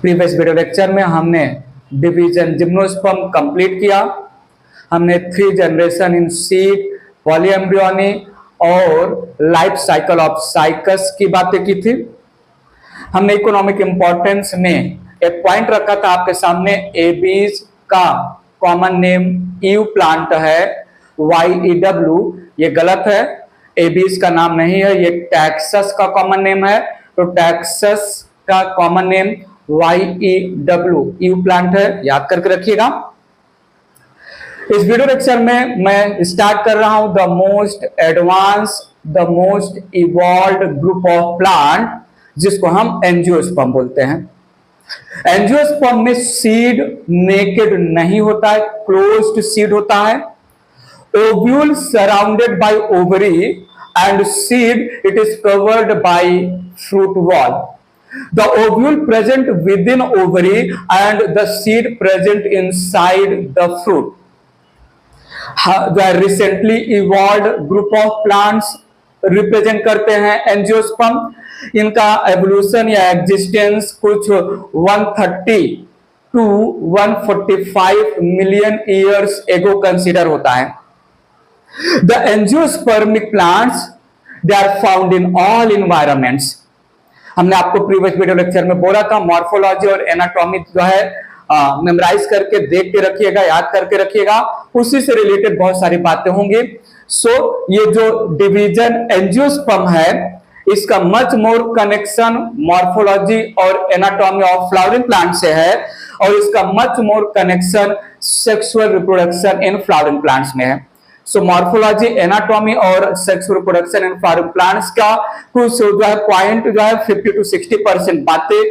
Previous video lecture में हमने division gymnosperm complete किया। हमने 3 जनरेशन इन सीड, पॉलीएम्ब्रियोनी और लाइफ साइकिल ऑफ साइकस की बातें की थी। हमने इकोनॉमिक इंपॉर्टेंस में एक पॉइंट रखा था आपके सामने, एबीज का कॉमन नेम ईव प्लांट है, YEW, ये गलत है, एबीज का नाम नहीं है, ये टैक्सस का कॉमन नेम है। तो टैक्सस का common name YEW yew plant है, याद करके रखिएगा। इस वीडियो लेक्चर में मैं स्टार्ट कर रहा हूं the most advance, the most evolved group of plant, जिसको हम एंजियोस्पर्म बोलते हैं। एंजियोस्पर्म में सीड नेकेड नहीं होता है, क्लोज्ड सीड होता है। Ovule surrounded by ovary and seed it is covered by fruit wall. The ovule present within ovary and the seed present inside the fruit. The recently evolved group of plants represent करते हैं angiosperm. इनका evolution या existence कुछ 130 to 145 million years ago consider होता है। The angiospermic plants they are found in all environments. हमने आपको previous video lecture में बोला था मॉर्फोलॉजी और एनाटॉमी जो है मेमोराइज करके देख के रखिएगा, याद करके रखिएगा, उसी से रिलेटेड बहुत सारी बातें होंगी। सो ये जो डिवीजन एंजियोस्पर्म है, इसका मच मोर कनेक्शन मॉर्फोलॉजी और एनाटॉमी ऑफ फ्लावरिंग प्लांट से है, और इसका much more connection sexual reproduction in flowering plants में है। सो मॉर्फोलॉजी, एनाटॉमी और sexual reproduction in flowering plants का कुछ जो है पॉइंट जो है 50 to 60% बातें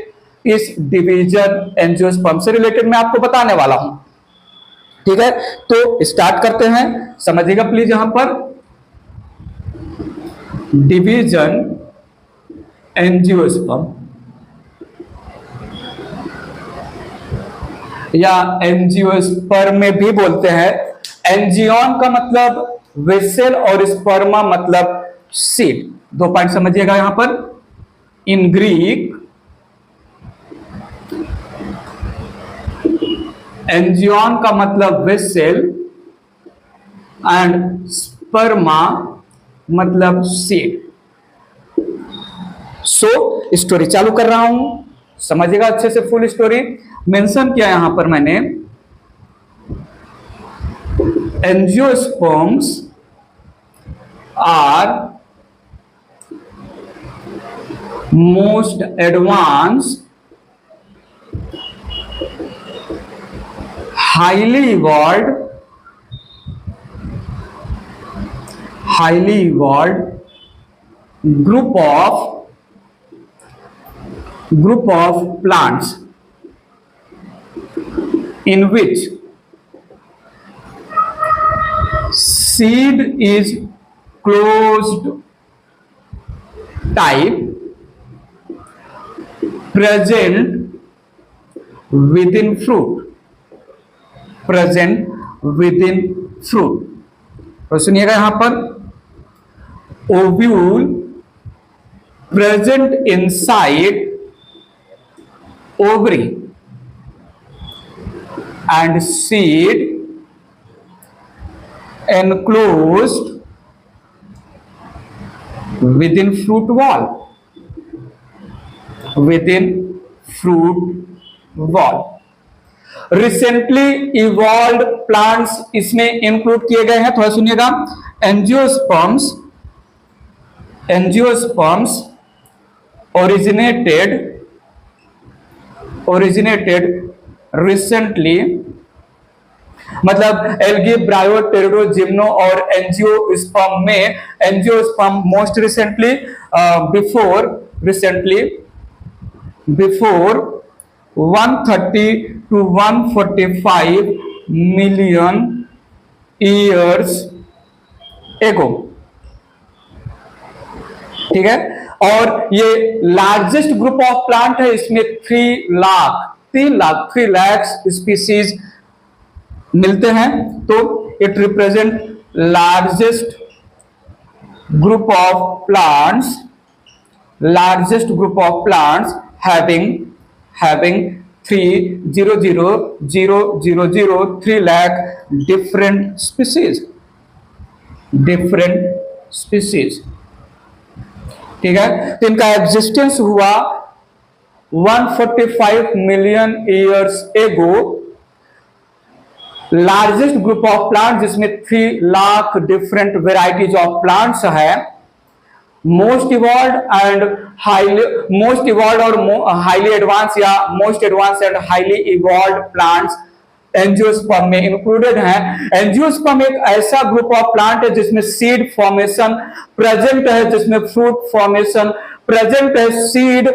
इस डिवीजन एंजियोस्पर्म से रिलेटेड मैं आपको बताने वाला हूं। ठीक है, तो स्टार्ट करते हैं, समझिएगा प्लीज। यहां पर डिवीजन एंजियोस्पर्म या एंजियोस्पर्म में भी बोलते हैं। एंजियोन का मतलब वेसल और स्पर्मा मतलब सीड। 2 पॉइंट समझिएगा यहां पर। इन ग्रीक एंजियोन का मतलब वेसल एंड स्पर्मा मतलब सीड। सो स्टोरी चालू कर रहा हूं, समझिएगा अच्छे से। फुल स्टोरी मेंशन किया यहां पर मैंने। Angiosperms are most advanced, highly evolved group of plants in which seed is closed type present within fruit, तो सुनिएगा यहां पर, ovule present inside ovary and seed enclosed within fruit wall, recently evolved plants इसमें include किए गए हैं। थोड़ा सुनिएगा। एंजियोस्पर्म्स originated recently, मतलब एल्गी, ब्रायो, टेरिडो, जिम्नो और एंजियोस्पर्म में angiosperm most recently before 130 to 145 million years एगो। ठीक है, और ये लार्जेस्ट ग्रुप ऑफ प्लांट है। इसमें 3 लाख स्पीसीज मिलते हैं। तो it represent largest group of plants having 3 lakh different species. ठीक है, तो इनका एग्जिस्टेंस हुआ 145 मिलियन ईयर्स एगो। लार्जेस्ट ग्रुप ऑफ प्लांट जिसमें 3 lakh different varieties of plants है। मोस्ट इवॉल्व और हाईली एडवांस या most advance and highly evolve plants angiosperm में इंक्लूडेड हैं। एंजियोस्पर्म एक ऐसा ग्रुप ऑफ प्लांट है जिसमें सीड फॉर्मेशन प्रेजेंट है, जिसमें फ्रूट फॉर्मेशन प्रेजेंट है, seed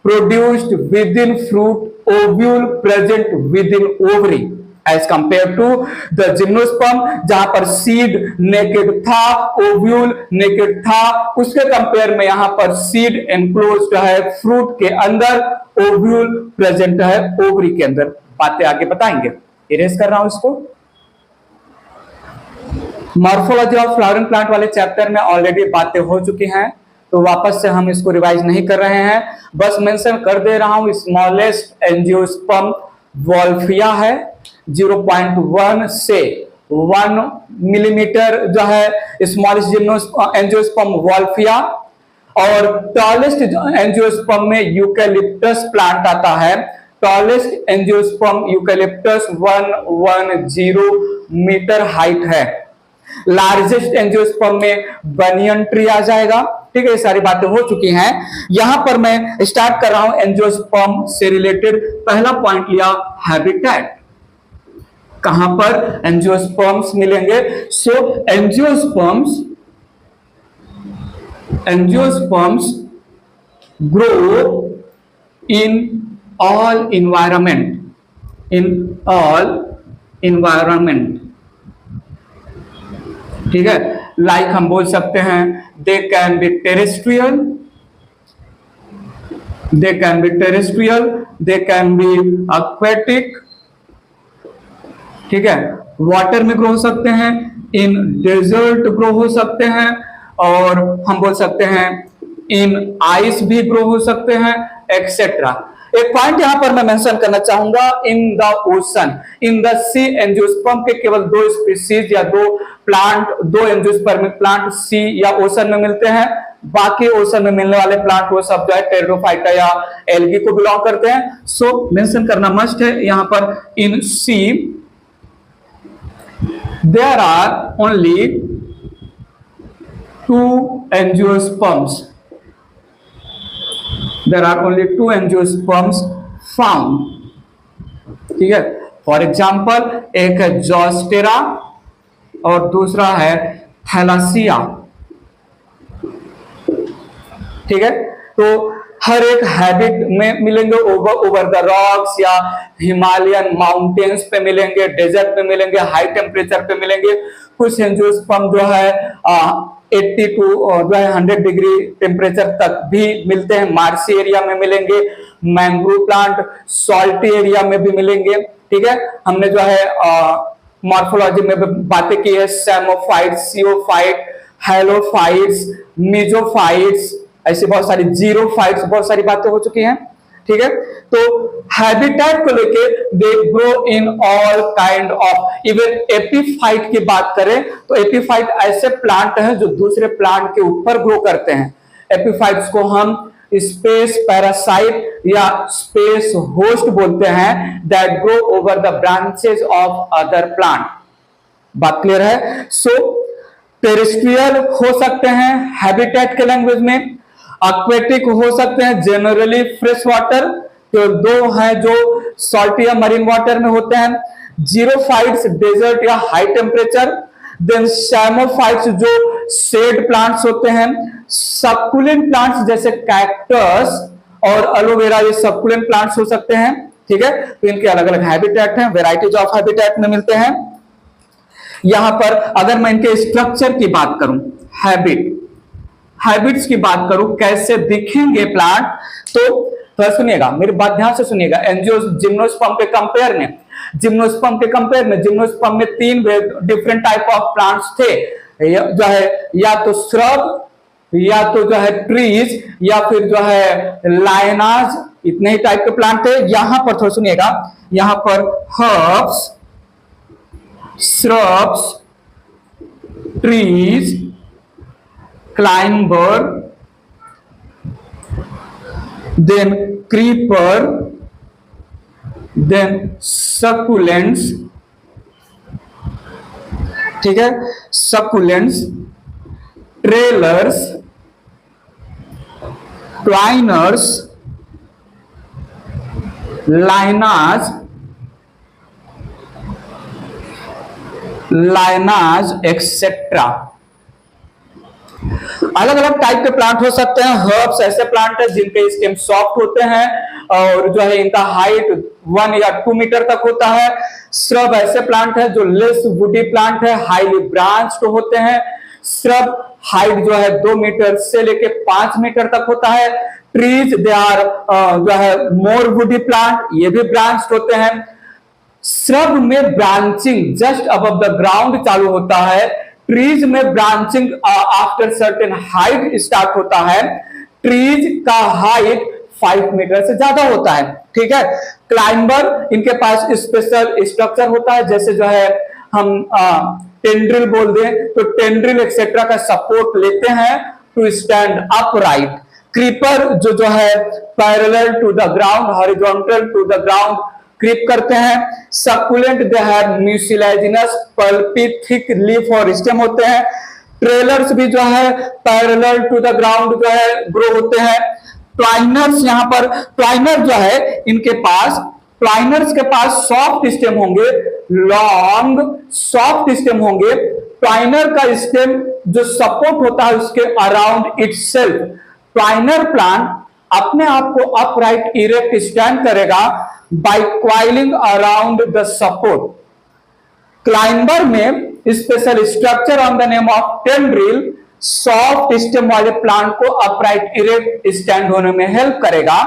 produced within fruit, ovule present within ovary, as compare to the gymnosperm जहां पर सीड नेकेड था, ओव्यूल नेकेड था, उसके कंपेयर में यहां पर सीड एनक्लोज्ड है फ्रूट के अंदर, ओव्यूल प्रेजेंट है ओवरी के अंदर। बातें आगे बताएंगे, इरेज कर रहा हूं इसको। मॉर्फोलॉजी ऑफ फ्लावरिंग प्लांट वाले चैप्टर में ऑलरेडी बातें हो चुकी हैं, तो वापस से हम इसको रिवाइज नहीं कर रहे हैं, बस मेंशन कर दे रहा हूं। स्मॉलेस्ट एंजियोस्पर्म वॉल्फिया है, 0.1 से 1 मिलीमीटर जो है स्मॉलेस्ट एंजियोस्पर्म वॉल्फिया। और टॉलेस्ट एंजियोस्पर्म में यूकेलिप्टस प्लांट आता है। Tallest angiosperm eucalyptus 110 metre height है। लार्जेस्ट एंजियोस्पर्म में बनियन ट्री आ जाएगा। ठीक है, ये सारी बातें हो चुकी हैं। यहां पर मैं स्टार्ट कर रहा हूं एंजियोस्पर्म से रिलेटेड। पहला पॉइंट लिया हैबिटेट, कहां पर एंजियोस्पर्म्स मिलेंगे। So angiosperms grow in all environment. ठीक है, लाइक हम बोल सकते हैं they can be terrestrial, they can be aquatic. ठीक है, वाटर में ग्रो हो सकते हैं, इन डेजर्ट ग्रो हो सकते हैं, और हम बोल सकते हैं इन आइस भी ग्रो हो सकते हैं, एक्सेट्रा। एक पॉइंट यहां पर मैं मेंशन करना चाहूंगा, in the ocean, in the sea angiosperm के केवल 2 स्पीसीज या 2 एंजियोस्पर्मिक प्लांट सी या ओशन में मिलते हैं। बाकी ओशन में मिलने वाले प्लांट वो सब जो है टेरिडोफाइटा या एल्गी को बिलोंग करते हैं। सो मेंशन करना मस्ट है यहां पर, in sea there are only 2 angiosperms, there are only 2 angiosperms found। ठीक है, फॉर एग्जाम्पल एक है जोस्टेरा और दूसरा है थैलासिया। ठीक है, तो हर एक हैबिट में मिलेंगे, ओवर द रॉक्स या हिमालयन माउंटेन्स पे मिलेंगे, डेजर्ट पे मिलेंगे, हाई टेम्परेचर पे मिलेंगे। कुछ एंजियोस्पर्म जो है 80 टू जो है 100 डिग्री टेम्परेचर तक भी मिलते हैं, मार्सी एरिया में मिलेंगे। मैंग्रोव प्लांट सॉल्टी एरिया में भी मिलेंगे। ठीक है, हमने जो है मॉर्फोलॉजी में बातें की है, सेमोफाइट्स, सियोफाइट, हेलोफाइट्स, मीजोफाइट्स, ऐसी बहुत सारी, जीरोफाइट्स, बहुत सारी बातें हो चुकी हैं। ठीक है, तो हैबिटेट को लेके they grow in all kind of, even epiphyte की बात करें तो एपीफाइट ऐसे प्लांट हैं जो दूसरे प्लांट के ऊपर ग्रो करते हैं। एपीफाइट्स को हम स्पेस पैरासाइट या स्पेस होस्ट बोलते हैं, that grow over the branches of other plant. बात क्लियर है। सो टेरेस्ट्रियल हो सकते हैं हैबिटेट के लैंग्वेज में, एक्वेटिक हो सकते हैं जनरली फ्रेश वाटर, तो 2 हैं जो सॉल्टी या मरीन वाटर में होते हैं। जीरोफाइट्स डेजर्ट या हाई टेम्परेचर, देन सैमोफाइट्स जो शेड प्लांट्स होते हैं। सक्कुलेंट प्लांट्स जैसे कैक्टस और एलोवेरा, ये सक्कुलेंट प्लांट्स हो सकते हैं। ठीक है, तो इनके अलग अलग हैबिटेट हैं, वेराइटीज ऑफ हैबिटेट में मिलते हैं। यहां पर अगर मैं इनके स्ट्रक्चर की बात करूं, हैबिट्स की बात करूं, कैसे दिखेंगे प्लांट, तो थोड़ा सुनिएगा, मेरी बात ध्यान से सुनिएगा। जिम्नोस्पर्म के कंपेयर में जिम्नोस्पर्म में 3 डिफरेंट टाइप ऑफ प्लांट्स थे, जो है या तो श्रब, या तो जो है ट्रीज, या फिर जो है लाइनाज इतने ही टाइप के प्लांट थे। यहां पर थोड़ा सुनिएगा, यहां पर herbs, shrubs, trees, climber, then creeper, then succulents, ठीक है, succulents, trailers, twiners, lianas, etcetera. अलग अलग टाइप के प्लांट हो सकते हैं। हर्ब्स ऐसे प्लांट है जिनके स्टेम सॉफ्ट होते हैं और जो है इनका हाइट 1 या 2 मीटर तक होता है। श्रब ऐसे प्लांट है जो लेस वुडी प्लांट है, हाईली ब्रांच्ड होते हैं। श्रब हाइट जो है 2 मीटर से लेके 5 मीटर तक होता है। ट्रीज दे आर जो है मोर वुडी प्लांट, ये भी ब्रांच्ड होते हैं। श्रब में branching just above the ground चालू होता है। ट्रीज में branching after certain height start होता है। ट्रीज का हाइट 5 मीटर से ज्यादा होता है, ठीक है। क्लाइंबर, इनके पास स्पेशल स्ट्रक्चर होता है, जैसे जो है हम टेंड्रिल बोल दें तो टेंड्रिल एक्सेट्रा का सपोर्ट लेते हैं टू स्टैंड अपराइट। क्रीपर जो है parallel to the ground, horizontal to the ground creep करते हैं। Succulent they have mucilaginous pulpy thick leaf और स्टेम होते हैं। ट्रेलर्स भी जो है पैरेलल टू द ग्राउंड जो है ग्रो होते हैं। ट्वाइनर्स, यहाँ पर ट्वाइनर जो है इनके पास, ट्वाइनर्स के पास सॉफ्ट स्टेम होंगे, लॉन्ग सॉफ्ट स्टेम होंगे। ट्वाइनर का स्टेम जो सपोर्ट होता है उसके अराउंड इटसेल्फ। ट्वाइनर प्लांट अपने आप को अपराइट इरेक्ट स्टैंड करेगा by coiling around the support. Climber में special structure on the name of tendril soft stem वाले प्लांट को अपराइट इरेक्ट स्टैंड होने में हेल्प करेगा।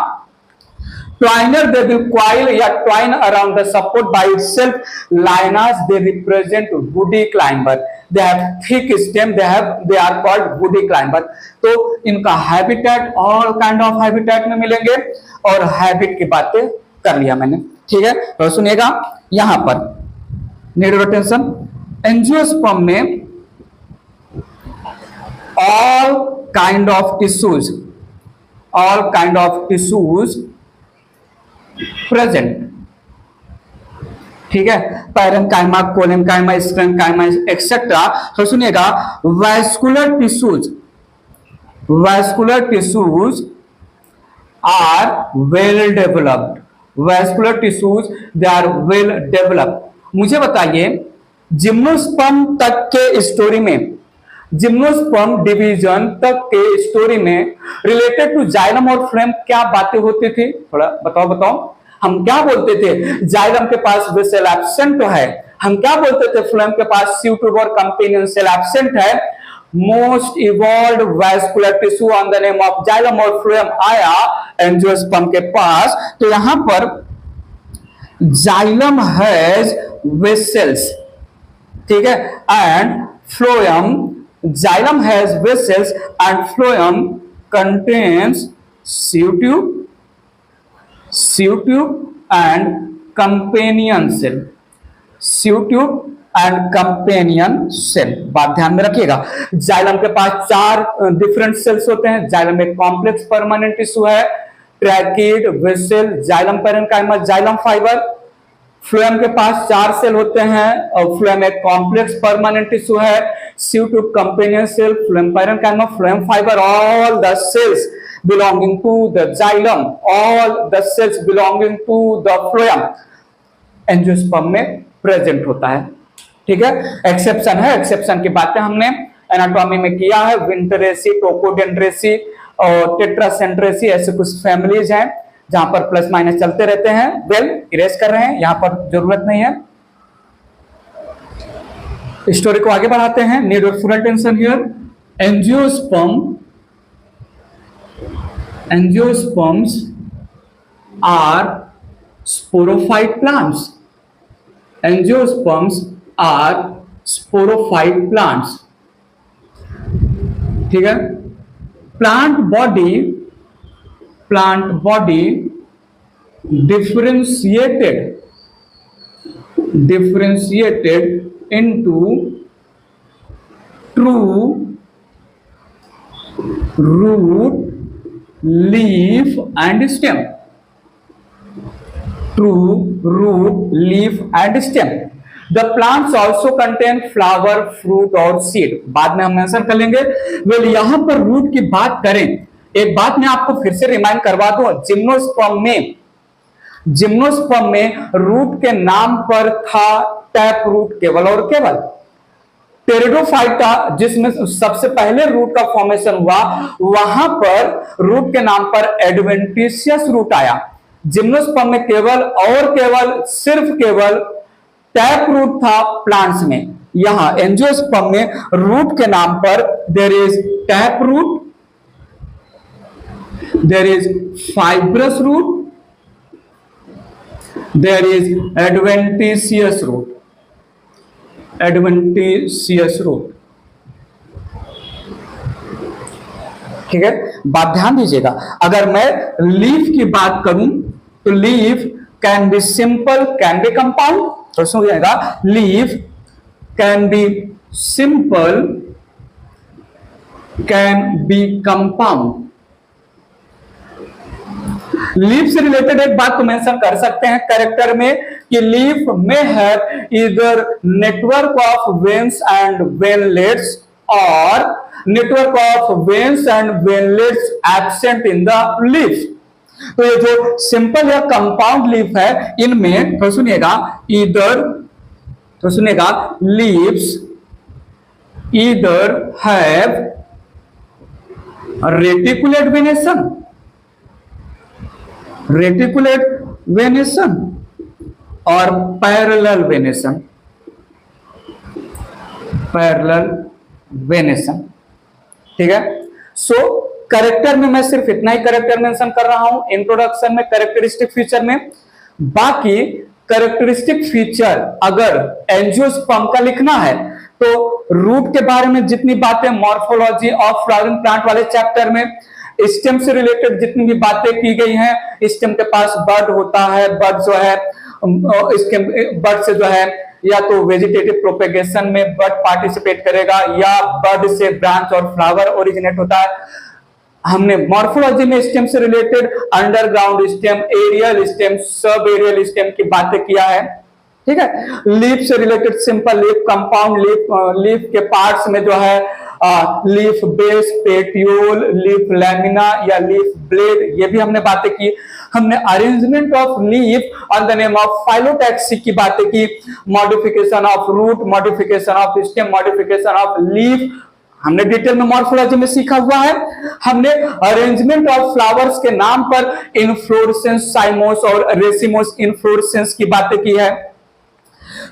ट्वाइनर दे विल क्वाइल या twine around the support by itself. Lianas they represent woody climber, they have thick stem, they are called woody climber. तो इनका habitat all kind of habitat में मिलेंगे और habit की बातें कर लिया मैंने, ठीक है। तो सुनिएगा, यहां पर नीड योर अटेंशन। एंजियोस्पर्म में all kind of tissues present, ठीक है। Parenchyma, collenchyma, sclerenchyma etcetera. तो सुनिएगा, vascular tissues are well developed. Vascular tissues they are well developed. मुझे बताइए, जिम्नोस्पर्म तक के स्टोरी में, जिम्नोस्पर्म डिवीजन तक के स्टोरी में रिलेटेड टू जाइलम और फ्लोएम क्या बातें होती थी? थोड़ा बताओ। हम क्या बोलते थे? जाइलम के पास वेसल एब्सेंट है। हम क्या बोलते थे? फ्लोएम के पास सीव और कंपेनियन सेल एब्सेंट है। Most evolved vascular tissue on the name of xylem और फ्लोएम आया एंजियोस्पर्म के पास। तो यहां पर जाइलम हैज वेसल्स, ठीक है, and phloem, xylem has vessels and phloem contains sieve tube and companion cell, sieve tube and companion cell। बात ध्यान में रखिएगा। जाइलम के पास 4 डिफरेंट सेल्स होते हैं। जाइलम एक कॉम्प्लेक्स परमानेंट टिश्यू है, tracheid, vessel, xylem parenchyma, xylem fibre. Phloem के पास 4 सेल होते हैं और फ्लोएम एक कॉम्प्लेक्स परमानेंट टिश्यू है। Sieve tube, companion cell, phloem parenchyma, phloem fibre, all the cells belonging to the xylem, all the cells belonging to the phloem angiosperm में present होता है, ठीक है। एक्सेप्शन है, एक्सेप्शन की बातें हमने एनाटॉमी में किया है। विंटरेसी, टोकोडेंड्रेसी और टेट्रासेंड्रेसी ऐसे कुछ फैमिलीज हैं जहां पर प्लस माइनस चलते रहते हैं। वेल, इरेज कर रहे हैं, यहां पर जरूरत नहीं है। स्टोरी को आगे बढ़ाते हैं। Need your full attention here. Angiosperms are sporophyte plants. Angiosperms are sporophyte plants, ठीक है। Plant body differentiated into true, root, leaf and stem. True, root, leaf and stem. The plants also contain flower, fruit और seed. बाद में हम mention कर लेंगे. Well यहां पर रूट की बात करें, एक बात मैं आपको फिर से रिमाइंड करवा दूं. जिम्नोस्पर्म में रूट के नाम पर था टैप रूट केवल और केवल. टेरिडोफाइटा जिसमें सबसे पहले रूट का फॉर्मेशन हुआ, वहां पर रूट के नाम पर एडवेंटिशियस रूट आया. जिम्नोस्पर्म में केवल और केवल सिर्फ केवल टैप रूट था प्लांट्स में. यहां एंजियोस्पर्म में रूट के नाम पर there is tap root, there is fibrous root, there is adventitious root. Adventitious root. ठीक है, बात ध्यान दीजिएगा. अगर मैं लीफ की बात करूं तो leaf can be simple, can be compound. तो सुनिएगा, leaf can be simple, can be compound. Leaf से रिलेटेड एक बात को मेंशन कर सकते हैं कैरेक्टर में कि लीफ में have either network of veins and veinlets और network of veins and veinlets absent in the leaf. तो ये जो सिंपल या कंपाउंड लीफ है, इनमें तो सुनिएगा ईदर, तो सुनिएगा leaves either have reticulate venation, reticulate venation और पैरेलल वेनेशन, पैरेलल वेनेशन. ठीक है. सो कैरेक्टर में मैं सिर्फ इतना ही कैरेक्टर मेंशन कर रहा हूं इंट्रोडक्शन में, कैरेक्टरिस्टिक फीचर में. बाकी कैरेक्टरिस्टिक फीचर अगर एंजियोस्पर्म का लिखना है तो रूट के बारे में जितनी बातें मॉर्फोलॉजी ऑफ फ्लावरिंग प्लांट वाले चैप्टर में, स्टेम से रिलेटेड जितनी भी बातें की गई हैं, स्टेम के पास बड होता है, बड जो है इसके बड से जो है या तो वेजिटेटिव प्रोपेगेशन में बड पार्टिसिपेट करेगा या बड से ब्रांच और फ्लावर ओरिजिनेट होता है. हमने मॉर्फोलॉजी में स्टेम से related underground stem, aerial stem, sub aerial stem की बातें किया है. ठीक है. लीफ से related simple leaf, compound leaf, leaf के पार्ट्स में जो है leaf base, petiole, leaf lamina या लीफ ब्लेड, ये भी हमने बातें की. हमने arrangement of leaf on the name of phyllotaxy की बातें की. Modification of root, modification of stem, modification of leaf हमने डिटेल में मॉर्फोलॉजी में सीखा हुआ है. हमने अरेंजमेंट ऑफ फ्लावर्स के नाम पर इनफ्लोरेसेंस, साइमोस और रेसिमोस इनफ्लोरेसेंस की बातें की है.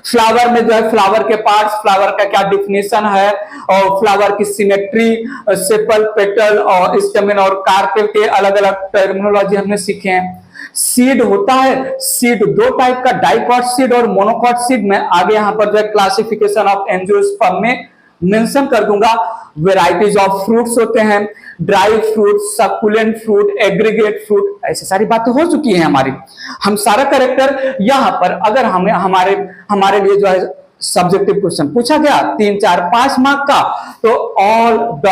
फ्लावर में जो है फ्लावर के पार्ट्स, फ्लावर का क्या डिफिनेशन है और फ्लावर की सिमेट्री, सेपल, पेटल और स्टेमेन और कार्पेल के अलग अलग टर्मिनोलॉजी हमने सीखे हैं. सीड होता है, सीड दो टाइप का, डाइकॉट सीड और मोनोकॉट सीड. में आगे यहां पर जो है क्लासिफिकेशन ऑफ एंजियोस्पर्म में मेंशन कर दूंगा. वेराइटीज ऑफ फ्रूट्स होते हैं, dry fruit, succulent fruit, aggregate fruit, ऐसी सारी बातें हो चुकी हैं हमारी. हम सारा कैरेक्टर यहां पर अगर हमें हमारे लिए जो है सब्जेक्टिव क्वेश्चन पूछा गया 3, 4, 5 मार्क का, तो ऑल द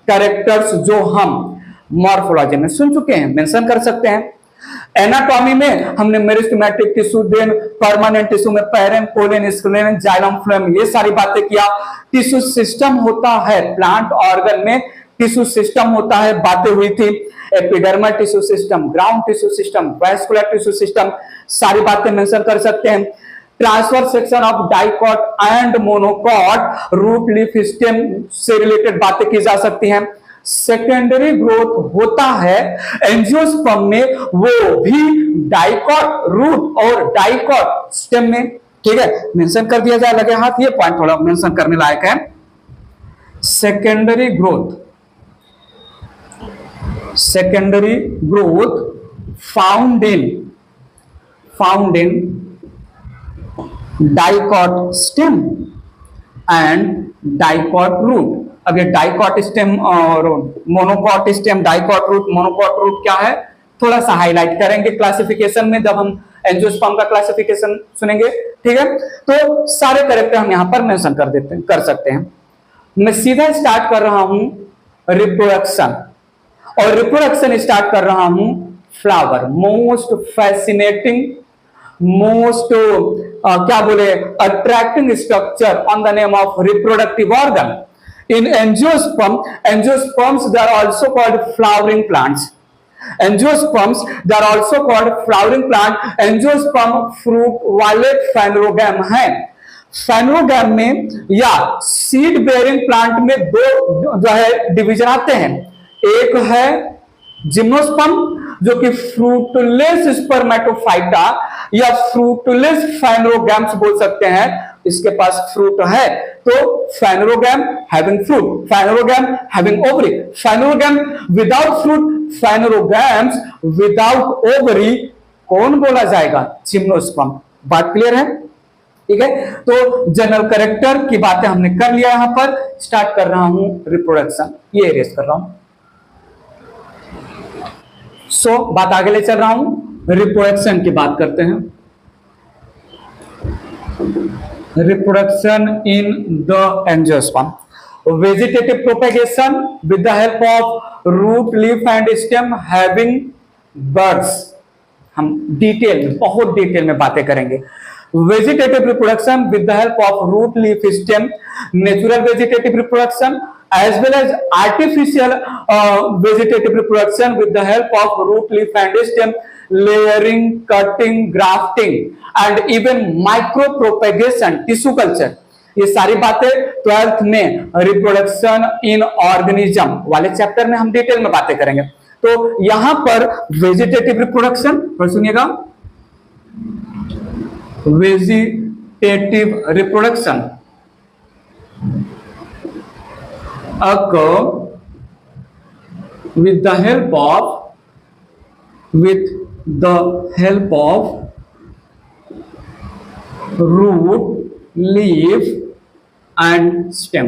कैरेक्टर्स जो हम मॉर्फोलॉजी में सुन चुके हैं मेंशन कर सकते हैं. एनाटॉमी में हमने meristematic tissue, then permanent tissue में पैरेम, कोलेन, स्क्लेरन, जाइलम, फ्लोएम, ये सारी बातें किया. टिश्यू सिस्टम होता है, प्लांट ऑर्गन में टिश्यू सिस्टम होता है, बातें हुई थी. Epidermal tissue system, ground tissue system, vascular tissue system, सारी बातें मेंशन कर सकते हैं. Transfer section of dicot and monocot, root, leaf, stem से रिलेटेड बातें की जा सकती हैं. सेकेंडरी ग्रोथ होता है एंजियोस्पर्म में, वो भी डाइकॉट रूट और डाइकॉट स्टेम में. ठीक है, मेंशन कर दिया जाए लगे हाथ. ये पॉइंट थोड़ा मेंशन करने लायक है. Secondary growth, secondary growth found in dicot stem and dicot root. अब ये डाइकॉट स्टेम और monocot stem, dicot root, monocot root क्या है? थोड़ा सा हाईलाइट करेंगे क्लासिफिकेशन में जब हम एंजियोस्पर्म का क्लासिफिकेशन सुनेंगे, ठीक है। तो सारे कैरेक्टर हम यहाँ पर मेंशन कर सकते हैं। मैं सीधा स्टार्ट कर रहा हूं रिप्रोडक्शन, और रिप्रोडक्शन स्टार्ट कर रहा हूं फ्लावर। मोस्ट फैसिनेटिंग, मोस्ट क्या बोले, attracting structure on the name of reproductive organ in angiosperm. Angiosperms they are also called flowering plants. Angiosperms they are also called flowering plant. Angiosperm fruit वाले phanerogam है। फेनोरोगैम में या seed bearing plant में दो जो है डिवीजन आते हैं। एक है जिम्नोस्पर्म जो कि फ्रूटलेस स्पर्मेटोफाइटा या फ्रूटलेस फेनोरोगैम्स बोल सकते हैं। इसके पास फ्रूट है तो phanerogam having fruit, phanerogam having ovary, phanerogam without fruit, phanerogams without ovary कौन बोला जाएगा? जिम्नोस्पर्म। बात क्लियर है? ठीक है। तो जनरल कैरेक्टर की बातें हमने कर लिया। यहां पर स्टार्ट कर रहा हूं रिप्रोडक्शन, ये एरेज कर रहा हूं। बात आगे ले चल रहा हूं, रिप्रोडक्शन की बात करते हैं। Reproduction in the angiosperm, vegetative propagation with the help of root, leaf and stem having birds. हम डिटेल में, बहुत डिटेल में बातें करेंगे। Vegetative reproduction with the help of root, leaf, stem, natural vegetative reproduction as well as artificial vegetative reproduction with the help of root, leaf and stem, layering, cutting, grafting and even micro propagation, tissue culture। ये सारी बातें 12th में reproduction in organism वाले chapter में हम detail में बातें करेंगे। तो यहां पर वेजिटेटिव रिप्रोडक्शन पर सुनिएगा, vegetative reproduction occur with the help of root, leaf and stem।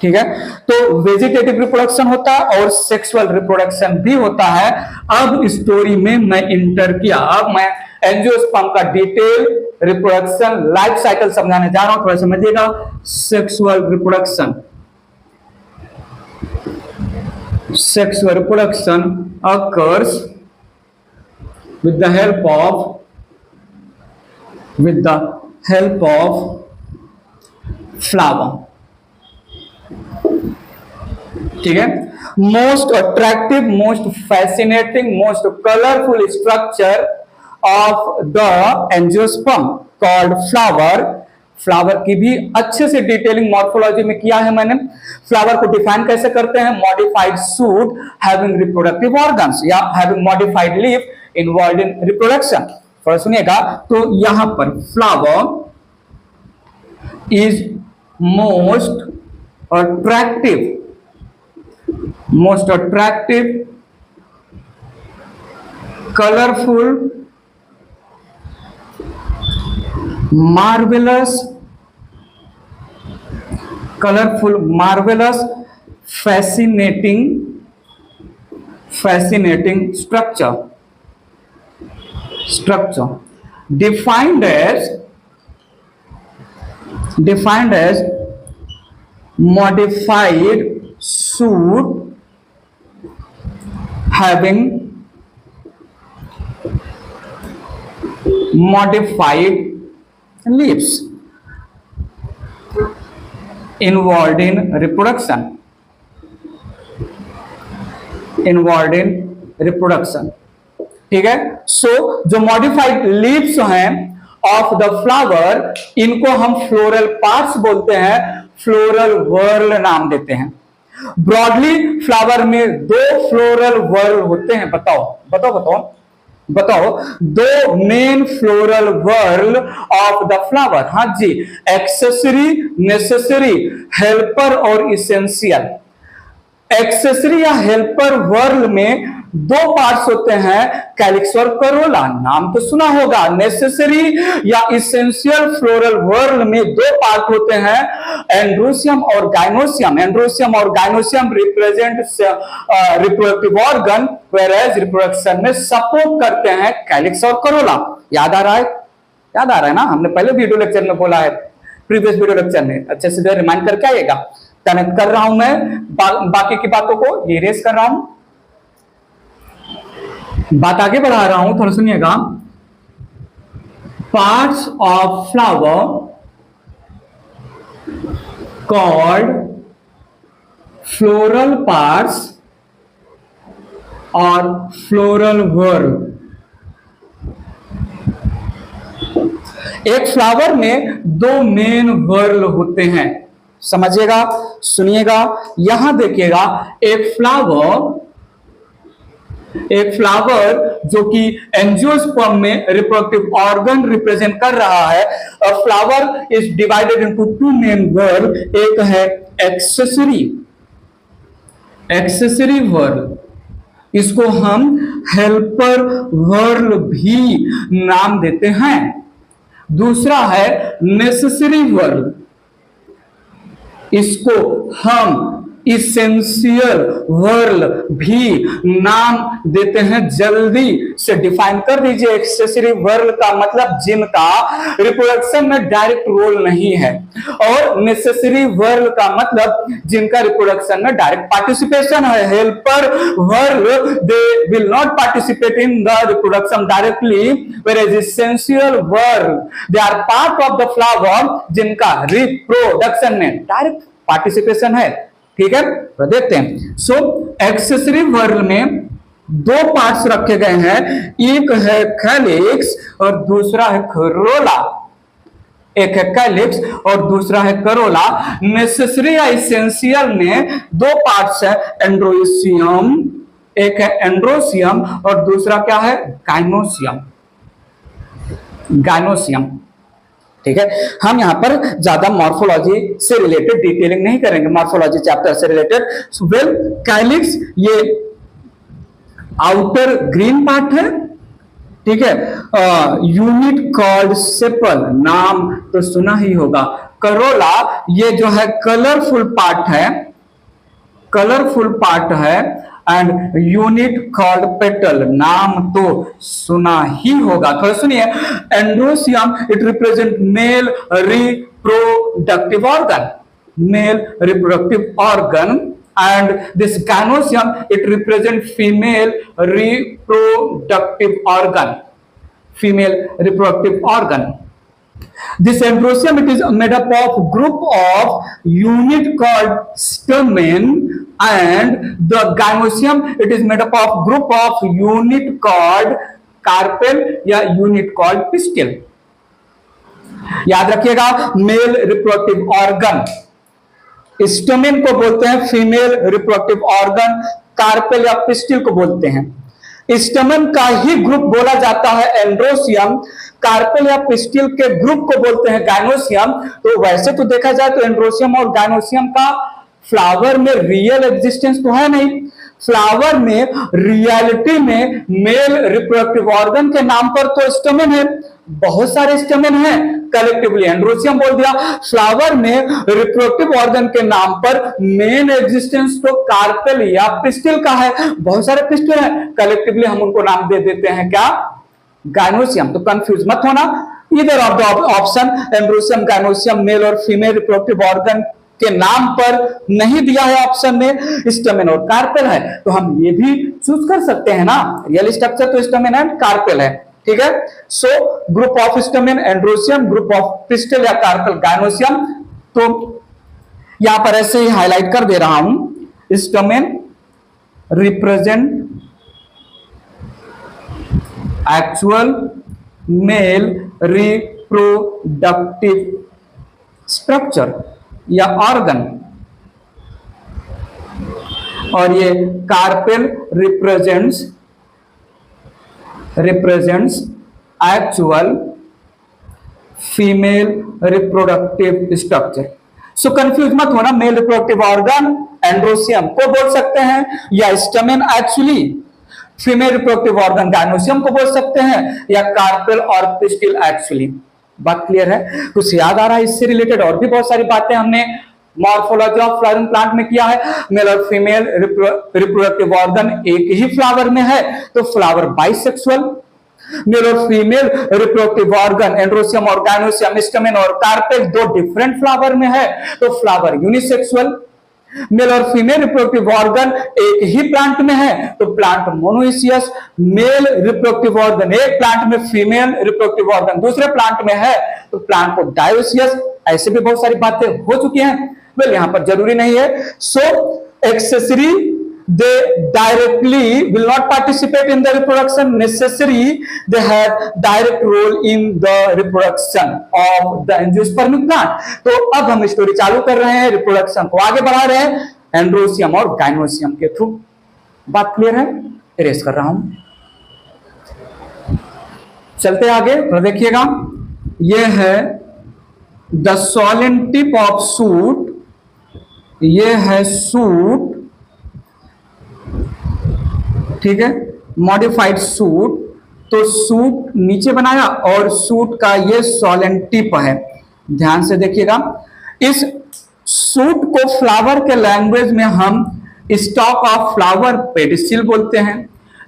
ठीक है। तो वेजिटेटिव रिप्रोडक्शन होता है और सेक्सुअल रिप्रोडक्शन भी होता है। अब स्टोरी में मैं इंटर किया, अब मैं एंजियोस्पर्म का डिटेल रिप्रोडक्शन लाइफ साइकिल समझाने जा रहा हूं, थोड़ा समझिएगा। Sexual reproduction, sexual reproduction occurs with the help of flower। ठीक है। Most attractive, most fascinating, most colourful structure of the angiosperm called flower. Flower की भी अच्छे से डिटेलिंग मॉर्फोलॉजी में किया है मैंने। फ्लावर को डिफाइन कैसे करते हैं? Modified shoot having reproductive organs या having modified leaf involved in reproduction. थोड़ा सुनिएगा। तो यहां पर flower is most attractive, colorful, marvelous, fascinating structure defined as modified shoot having modified leaves involved in reproduction, ठीक है। सो जो मॉडिफाइड लीव्स हैं ऑफ द फ्लावर, इनको हम फ्लोरल पार्ट्स बोलते हैं, फ्लोरल वर्ल नाम देते हैं। ब्रॉडली फ्लावर में 2 फ्लोरल वर्ल होते हैं। बताओ 2 main floral whorl of the flower. हाँ जी, एक्सेसरी, नेसेसरी, हेल्पर और इसेंशियल। एक्सेसरी या हेल्पर वर्ल में दो पार्ट्स होते हैं कैलिक्स और करोला। नाम तो सुना होगा, नेसेसरी या इसेंशियल फ्लोरल वर्ल में दो पार्ट होते हैं, एंड्रोसियम और गाइनोसियम। एंड्रोसियम और gynoecium represent reproductive organ, whereas reproduction में सपोर्ट करते हैं कैलिक्स और करोला। याद आ रहा है? याद आ रहा है ना, हमने पहले वीडियो लेक्चर में बोला है, प्रीवियस वीडियो लेक्चर में। अच्छे से रिमाइंड करके आइएगा। कनेक्ट कर रहा हूं मैं बाकी की बातों को, ये रेस कर रहा हूं, बात आगे बढ़ा रहा हूं, थोड़ा सुनिएगा। Parts of flower called floral parts और फ्लोरल वर्ल। एक फ्लावर में दो मेन वर्ल होते हैं, समझिएगा, सुनिएगा। यहां देखिएगा, एक फ्लावर जो कि एंजियोस्पर्म में रिप्रोडक्टिव ऑर्गन रिप्रेजेंट कर रहा है। Flower is divided into two main whorl. एक है एक्सेसरी वर्ल, इसको हम हेल्पर वर्ल भी नाम देते हैं। दूसरा है नेसेसरी वर्ल, इसको हम इसेंशियल वर्ल भी नाम देते हैं। जल्दी से डिफाइन कर दीजिए। एक्सेसरी वर्ल का मतलब जिनका रिप्रोडक्शन में डायरेक्ट रोल नहीं है, और नेसेसरी वर्ल का मतलब जिनका रिप्रोडक्शन में डायरेक्ट पार्टिसिपेशन है। Helper whorl they will not participate in the reproduction directly, whereas essential whorl they are part of the flower जिनका रिप्रोडक्शन में डायरेक्ट पार्टिसिपेशन है। ठीक है, तो देखते हैं। सो एक्सेसरी वर्ल में दो पार्ट्स रखे गए हैं, एक है कैलिक्स और दूसरा है करोला। एक है कैलिक्स और दूसरा है करोला। नेसेसरी या इसेंशियल में दो पार्ट्स है, एंड्रोसियम, एक है एंड्रोसियम और दूसरा क्या है, गाइनोसियम। ठीक है, हम यहां पर ज्यादा मॉर्फोलॉजी से रिलेटेड डिटेलिंग नहीं करेंगे, मॉर्फोलॉजी चैप्टर से रिलेटेड। वेल, कैलिक्स ये आउटर ग्रीन पार्ट है, ठीक है, यूनिट कॉल्ड सेपल, नाम तो सुना ही होगा। करोला ये जो है कलरफुल पार्ट है एंड यूनिट कॉल्ड पेटल, नाम तो सुना ही होगा। थोड़ा सुनिए। Androecium it represent male reproductive organ, and this gynoecium it represent female reproductive organ. This androsium, it is made up of group of unit called stamen, and the gynosium it is made up of group of unit called carpel या unit called pistil। याद रखिएगा, male reproductive organ स्टोमेन को बोलते हैं female reproductive organ, carpel या pistil को बोलते हैं। स्टोमेन का ही ग्रुप बोला जाता है एंड्रोसियम, कार्पेल या पिस्टिल के ग्रुप को बोलते हैं गाइनोसियम। तो वैसे तो देखा जाए तो एंड्रोसियम और गाइनोसियम का फ्लावर में रियल एग्जिस्टेंस तो है नहीं। फ्लावर में रियलिटी में मेल रिप्रोडक्टिव ऑर्गन के नाम पर तो स्टोमेन है, बहुत सारे स्टोमेन हैं, कलेक्टिवली एंड्रोसियम बोल दिया। फ्लावर में रिप्रोडक्टिव ऑर्गन के नाम पर मेन एग्जिस्टेंस तो कार्पेल या पिस्टिल का है, बहुत सारे पिस्टिल हैं, कलेक्टिवली हम उनको नाम दे देते हैं क्या, गाइनोसियम। तो कंफ्यूज मत होना, इधर of the option androecium gynoecium male और फीमेल रिप्रोडक्टिव ऑर्गन के नाम पर नहीं दिया है ऑप्शन में, स्टोमेन और कार्पेल है। तो हम ये भी चूज कर सकते हैं ना, रियल स्ट्रक्चर तो स्टोमेन एंड कार्पेल है। ठीक है, so group of stamen androecium, group of pistil या कार्पेल गाइनोसियम। तो यहां पर ऐसे ही हाईलाइट कर दे रहा हूं, stamen represent actual male reproductive structure या ऑर्गन, और ये carpel represents actual female reproductive structure. So confuse मत होना, मेल रिप्रोडक्टिव ऑर्गन एंड्रोसियम को बोल सकते हैं या stamen actually female reproductive organ gynoecium को बोल सकते हैं या कार्पेल और पिस्टिल एक्चुअली। बात क्लियर है? कुछ याद आ रहा है इससे रिलेटेड? और भी बहुत सारी बातें हमने मॉर्फोलॉजी ऑफ फ्लावरिंग प्लांट में किया है। मेल और फीमेल रिप्रोडक्टिव ऑर्गन एक ही फ्लावर में है तो फ्लावर बाइसेक्सुअल। मेल और फीमेल रिप्रोडक्टिव ऑर्गन एंड्रोसियम और गायनोसियम, स्टैमेन और कार्पेल दो डिफरेंट फ्लावर में है तो फ्लावर यूनिसेक्सुअल। मेल और फीमेल रिप्रोडक्टिव ऑर्गन एक ही प्लांट में है तो plant monoecious. Male reproductive organ एक प्लांट में, फीमेल रिप्रोडक्टिव ऑर्गन दूसरे प्लांट में है तो प्लांट को डायोसियस। ऐसे भी बहुत सारी बातें हो चुकी हैं, वेल यहां पर जरूरी नहीं है। सो accessory they directly will not participate in the reproduction. Necessary they have direct role in the reproduction of the angiospermic plant. तो अब हम स्टोरी चालू कर रहे हैं, रिप्रोडक्शन को आगे बढ़ा रहे हैं एंड्रोसियम और गायनोसियम के थ्रू। बात क्लियर है? इरेज कर रहा हूं, चलते आगे। तो देखिएगा, ये है the solid tip of shoot, ये है सूट, ठीक है, मॉडिफाइड सूट। तो सूट नीचे बनाया और सूट का ये सॉलिड टिप है। ध्यान से देखिएगा, इस सूट को फ्लावर के लैंग्वेज में हम स्टॉक ऑफ फ्लावर पेडिसिल बोलते हैं।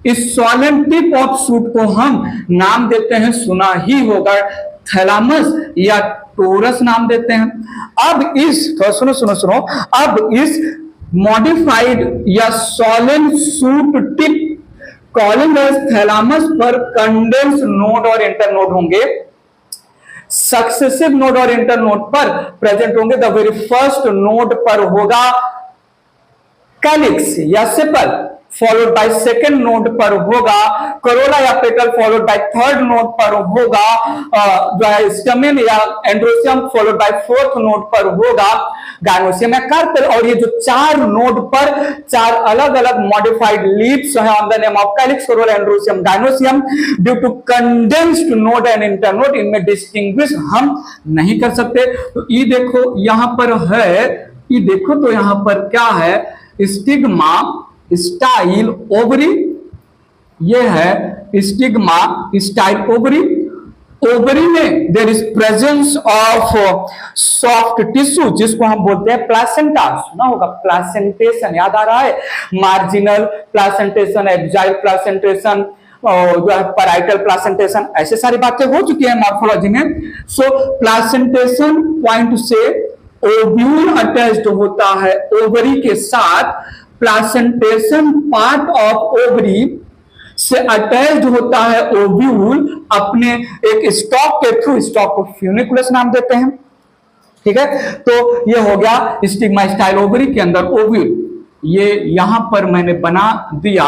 इस सॉलिड टिप ऑफ सूट को हम नाम देते हैं, सुना ही होगा, थैलामस या टोरस नाम देते हैं। अब इस सुनो सुनो सुनो, अब इस मॉडिफाइड या सॉलिड सूट टिप कॉलिंगस थैलामस पर कंडेंस नोड और इंटरनोड होंगे, सक्सेसिव नोड और इंटरनोड पर प्रेजेंट होंगे। द वेरी फर्स्ट नोड पर होगा कैलिक्स या sepal, followed by second node पर होगा करोला या petal, followed by third node पर होगा जो है स्टैमेन या androecium, followed by fourth node पर होगा गायनोसियम या कार्पेल। और ये जो चार नोड पर चार अलग अलग मॉडिफाइड लीव्स है on the name of calyx, corolla, androecium, gynoecium, due to condensed node and internode, इनमें डिस्टिंग्विश हम नहीं कर सकते। तो ये देखो यहां पर है, ये देखो तो यहां पर क्या है, स्टिग्मा, स्टाइल, ओवरी, ये है स्टिग्मा, स्टाइल, ओवरी। ओवरी में there is presence of soft tissue जिसको हम बोलते हैं प्लासेंटा, सुना होगा, प्लासेंटेशन याद आ रहा है, मार्जिनल प्लासेंटेशन, एक्साइल प्लासेंटेशन और जो है पैराइटल प्लासेंटेशन, ऐसे सारी बातें हो चुकी है मॉर्फोलॉजी में। सो प्लासेंटेशन पॉइंट से ओव्यूल अटैच्ड होता है ओवरी के साथ, प्लासेंटेशन पार्ट ऑफ ओवरी से अटैच्ड होता है ओव्यूल अपने एक स्टॉक के थ्रू, स्टॉक को फ्यूनिकुलस नाम देते हैं, ठीक है। तो ये हो गया स्टिग्मा, स्टाइल, ओवरी के अंदर ओव्यूल। ये यहां पर मैंने बना दिया,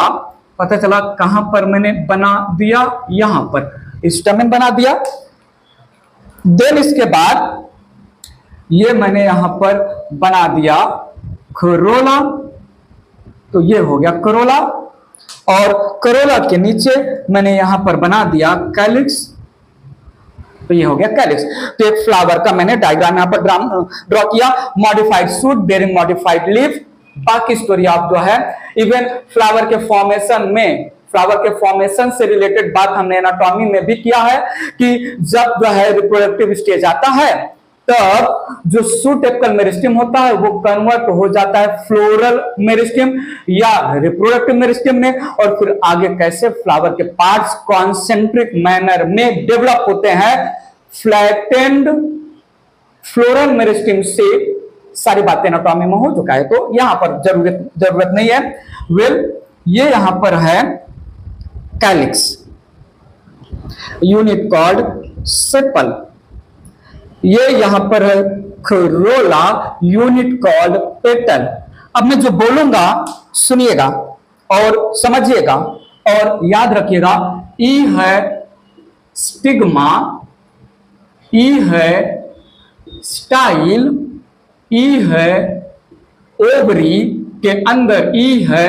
पता चला कहां पर मैंने बना दिया, यहां पर स्टैमेन बना दिया। देन इसके बाद ये मैंने यहां पर बना दिया करोला, तो ये हो गया करोला, और करोला के नीचे मैंने यहां पर बना दिया कैलिक्स, तो ये हो गया कैलिक्स। तो एक फ्लावर का मैंने डायग्राम यहां पर ड्रॉ किया, modified suit bearing modified leaf. बाकी स्टोरी आप जो है इवन फ्लावर के फॉर्मेशन में, फ्लावर के फॉर्मेशन से रिलेटेड बात हमने एनाटॉमी में भी किया है कि जब जो है रिप्रोडक्टिव स्टेज आता है तब जो सूट एपिकल मेरिस्टेम होता है वो कन्वर्ट हो जाता है फ्लोरल मेरिस्टेम या रिप्रोडक्टिव मेरिस्टेम में, और फिर आगे कैसे फ्लावर के पार्ट्स कॉन्सेंट्रिक मैनर में डेवलप होते हैं फ्लैटेंड फ्लोरल मेरिस्टेम से। सारी बातें एनाटॉमी में हो चुका है तो यहां पर जरूरत नहीं है। वेल ये यहां पर है कैलिक्स, यूनिट कॉल्ड सेपल, ये यहां पर है करोला, यूनिट कॉल्ड पेटल। अब मैं जो बोलूंगा सुनिएगा और समझिएगा और याद रखिएगा, ई है स्टिग्मा, ई है स्टाइल, ई है ओवरी के अंदर, ई है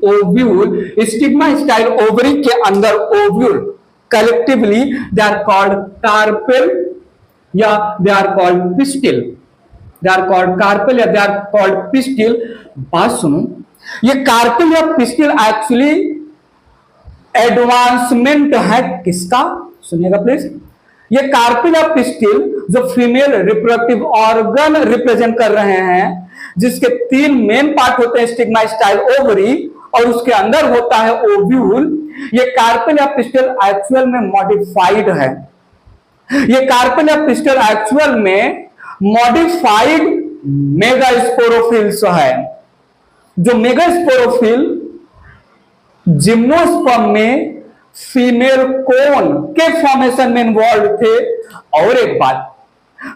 ओव्यूल, स्टिग्मा, स्टाइल, ओवरी के अंदर ovule. Collectively they are called carpel या they are called pistil, they are called carpel या दे आर कॉल्ड पिस्टिल। बात सुनो, ये कार्पेल या पिस्टिल एक्चुअली एडवांसमेंट है किसका, सुनिएगा प्लीज। ये कार्पेल या पिस्टिल जो फीमेल रिप्रोडक्टिव ऑर्गन रिप्रेजेंट कर रहे हैं, जिसके 3 मेन पार्ट होते हैं, स्टिग्मा, स्टाइल, ओवरी, और उसके अंदर होता है ओव्यूल। ये कार्पेल या पिस्टिल एक्चुअल में मॉडिफाइड है। ये कार्पेल या पिस्टिल एक्चुअल में मॉडिफाइड मेगास्पोरोफिल्स है। जो मेगास्पोरोफिल जिम्नोस्पर्म में फीमेल कोन के फॉर्मेशन में इन्वॉल्व थे। और एक बात,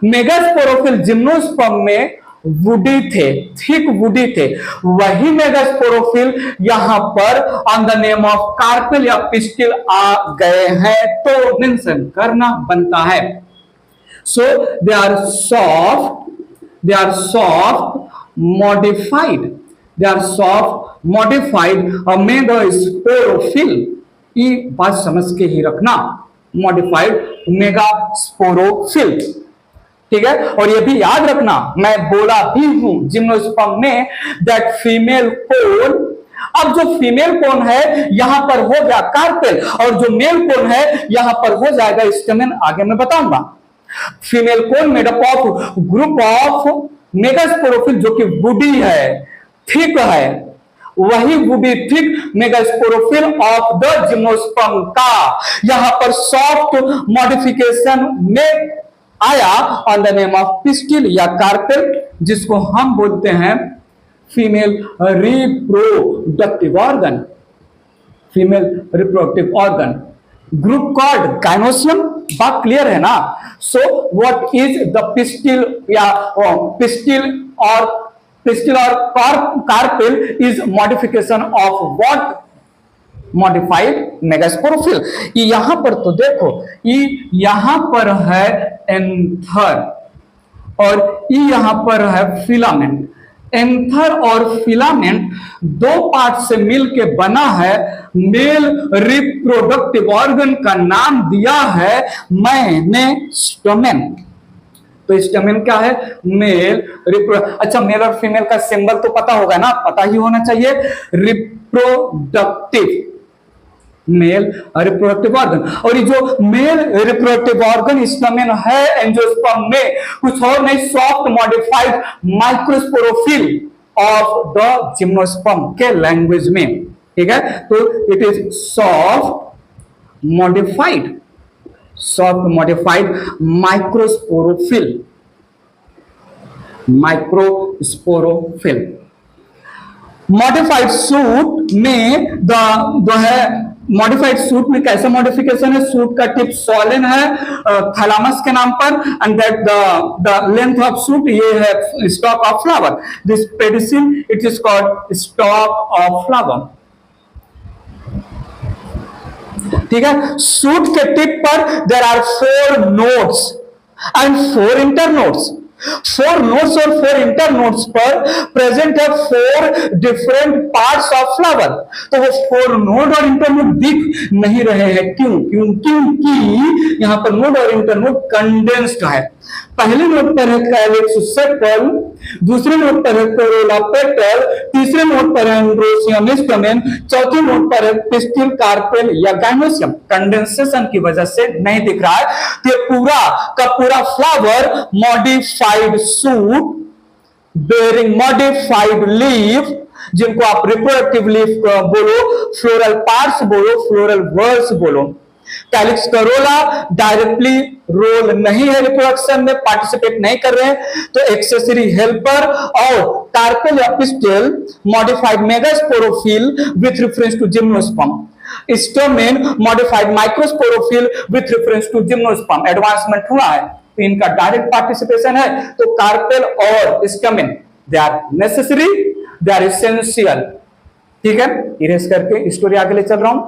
मेगास्पोरोफिल जिम्नोस्पर्म में वुडी थे, थिक वुडी थे। वही मेगास्पोरोफिल यहां पर on the name of carpel या पिस्टिल आ गए हैं, तो मेंशन करना बनता है। So they are soft modified, megasporophyll. ये बात समझ के ही रखना, मॉडिफाइड मेगास्पोरोफिल, ठीक है। और ये भी याद रखना, मैं बोला भी हूं जिम्नोस्पर्म में दैट फीमेल कोन, अब जो फीमेल कोन है यहां पर हो गया कार्पेल, और जो मेल कोन है यहां पर हो जाएगा स्टेमेन, आगे मैं बताऊंगा। Female cone made up of group of megasporophyll जो कि वुडी है, थिक है, वही woody thick megasporophyll of the gymnosperm का यहां पर सॉफ्ट मॉडिफिकेशन में आया on the name of pistil या कार्पेल, जिसको हम बोलते हैं female reproductive organ, female reproductive organ. Group called gynoecium, बात क्लियर है ना। So what is the pistil या पिस्टिल और carpel is modification of what, modified megasporophyll. यहां पर तो देखो, ये यहां पर है एंथर और ये यहां पर है फिलामेंट। एंथर और फिलामेंट 2 पार्ट से मिलके बना है मेल रिप्रोडक्टिव ऑर्गन का नाम दिया है मैंने स्टोमेन। तो स्टेमेन क्या है, मेल अच्छा, मेल और फीमेल का सिंबल तो पता होगा ना, पता ही होना चाहिए। रिप्रोडक्टिव, मेल रिप्रोडक्टिव ऑर्गन, और ये जो मेल रिप्रोडक्टिव ऑर्गन स्टेमेन है एंजियोस्पर्म में, कुछ और नहीं, soft modified microsporophyll of the gymnosperm के लैंग्वेज में, ठीक है। तो it is soft modified microsporophyll, modified suit में जो है, मॉडिफाइड सूट में कैसा मॉडिफिकेशन है, सूट का टिप सॉलिन है थैलामस के नाम पर, and that the length of shoot ये है stalk of flower. This pedicel it is called stalk of flower, ठीक है। सूट के टिप पर there are 4 nodes and 4 internodes. 4 nodes और 4 इंटरनोड्स पर प्रेजेंट है 4 डिफरेंट पार्ट्स ऑफ फ्लावर। तो वो 4 नोड और इंटरनोड दिख नहीं रहे हैं, क्यों? क्योंकि यहां पर नोड और इंटरनोड कंडेंस्ड है। पहले नोड पर है कैलिक्स सेपल, दूसरे नोड पर है कोरोला पेटल, तीसरे नोड पर है एंड्रोसियम स्टोमेन, चौथे नोड पर है पिस्टिल, कार्पेल या गायनोसियम। कंडेंसेशन की वजह से नहीं दिख रहा है। तो ये पूरा का पूरा flower modified suit bearing modified leaf, जिनको आप रिप्रोडक्टिव लीफ बोलो, फ्लोरल पार्ट्स बोलो, फ्लोरल वर्ड्स बोलो। कैलिक्स करोला डायरेक्टली रोल नहीं है, रिप्रोडक्शन में पार्टिसिपेट नहीं कर रहे हैं, तो एक्सेसरी हेल्पर। और कार्पेल या pistil modified megasporophyll with reference to gymnosperm, stamen modified microsporophyll with reference to gymnosperm. Advancement हुआ है तो इनका डायरेक्ट पार्टिसिपेशन है, तो कार्पेल और stamen they are necessary, they are essential, ठीक है। इरेज करके स्टोरी आगे ले चल रहा हूं।